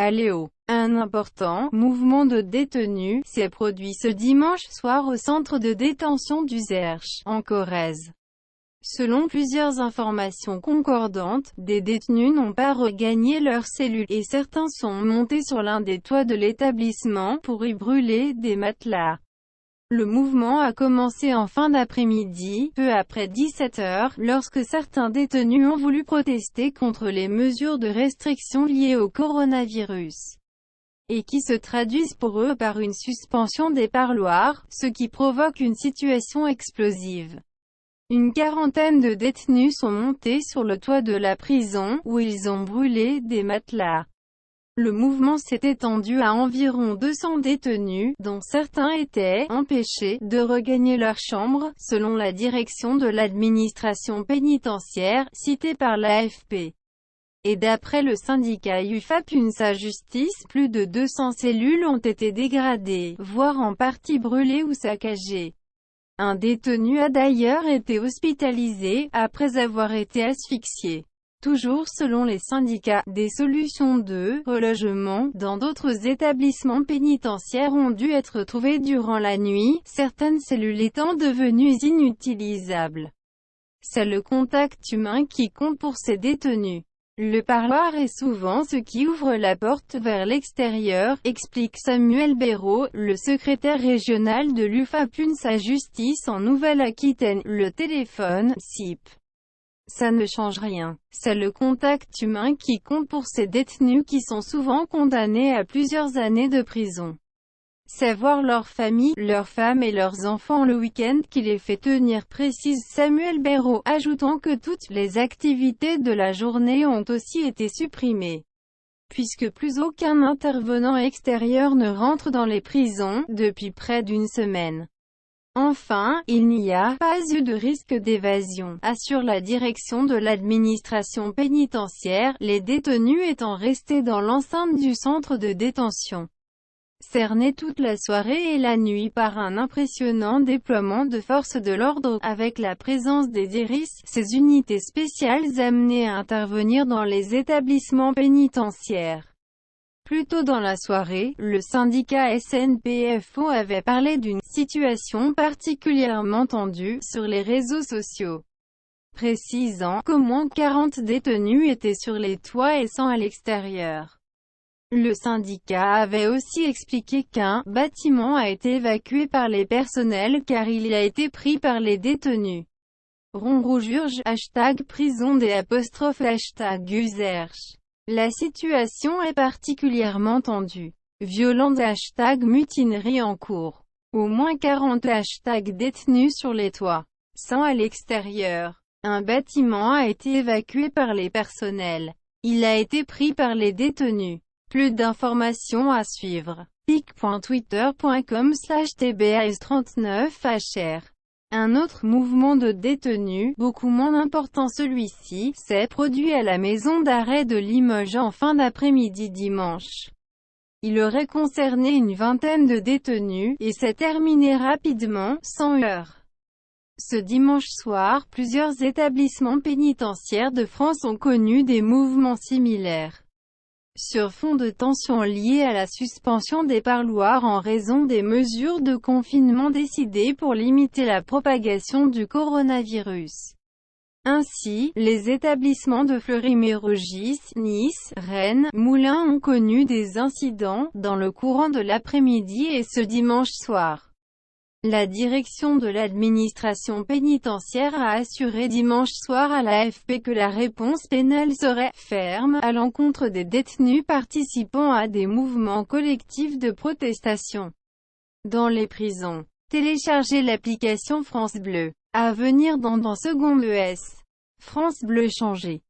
À Léo. Un important mouvement de détenus s'est produit ce dimanche soir au centre de détention d'Uzerche, en Corrèze. Selon plusieurs informations concordantes, des détenus n'ont pas regagné leur cellule, et certains sont montés sur l'un des toits de l'établissement pour y brûler des matelas. Le mouvement a commencé en fin d'après-midi, peu après 17 heures, lorsque certains détenus ont voulu protester contre les mesures de restriction liées au coronavirus, et qui se traduisent pour eux par une suspension des parloirs, ce qui provoque une situation explosive. Une quarantaine de détenus sont montés sur le toit de la prison, où ils ont brûlé des matelas. Le mouvement s'est étendu à environ 200 détenus, dont certains étaient empêchés de regagner leur chambre, selon la direction de l'administration pénitentiaire, citée par l'AFP. Et d'après le syndicat UFA-PUNSA Justice, plus de 200 cellules ont été dégradées, voire en partie brûlées ou saccagées. Un détenu a d'ailleurs été hospitalisé, après avoir été asphyxié. Toujours selon les syndicats, des solutions de relogement dans d'autres établissements pénitentiaires ont dû être trouvées durant la nuit, certaines cellules étant devenues inutilisables. C'est le contact humain qui compte pour ces détenus. Le parloir est souvent ce qui ouvre la porte vers l'extérieur, explique Samuel Béraud, le secrétaire régional de l'UFA-PUNSA Justice en Nouvelle-Aquitaine. Le téléphone, SIP. Ça ne change rien. C'est le contact humain qui compte pour ces détenus qui sont souvent condamnés à plusieurs années de prison. C'est voir leur famille, leurs femmes et leurs enfants le week-end qui les fait tenir, précise Samuel Béraud, ajoutant que toutes les activités de la journée ont aussi été supprimées, puisque plus aucun intervenant extérieur ne rentre dans les prisons, depuis près d'une semaine. Enfin, il n'y a pas eu de risque d'évasion, assure la direction de l'administration pénitentiaire, les détenus étant restés dans l'enceinte du centre de détention, cernés toute la soirée et la nuit par un impressionnant déploiement de forces de l'ordre, avec la présence des IRIS, ces unités spéciales amenées à intervenir dans les établissements pénitentiaires. Plus tôt dans la soirée, le syndicat SNPFO avait parlé d'une situation particulièrement tendue sur les réseaux sociaux, précisant qu'au moins 40 détenus étaient sur les toits et 100 à l'extérieur. Le syndicat avait aussi expliqué qu'un bâtiment a été évacué par les personnels car il a été pris par les détenus. Rond rouge urge, #prison des #, Uzerche. La situation est particulièrement tendue. Violente, #mutinerie en cours. Au moins 40 détenus sur les toits, 100 à l'extérieur. Un bâtiment a été évacué par les personnels. Il a été pris par les détenus. Plus d'informations à suivre. pic.twitter.com/tbas39hr. Un autre mouvement de détenus, beaucoup moins important celui-ci, s'est produit à la maison d'arrêt de Limoges en fin d'après-midi dimanche. Il aurait concerné une vingtaine de détenus, et s'est terminé rapidement, sans heurts. Ce dimanche soir, plusieurs établissements pénitentiaires de France ont connu des mouvements similaires. Sur fond de tensions liées à la suspension des parloirs en raison des mesures de confinement décidées pour limiter la propagation du coronavirus. Ainsi, les établissements de Fleury-Mérogis, Nice, Rennes, Moulins ont connu des incidents, dans le courant de l'après-midi et ce dimanche soir. La direction de l'administration pénitentiaire a assuré dimanche soir à l'AFP que la réponse pénale serait « ferme » à l'encontre des détenus participant à des mouvements collectifs de protestation dans les prisons. Téléchargez l'application France Bleu. À venir dans seconde ES. France Bleu changé.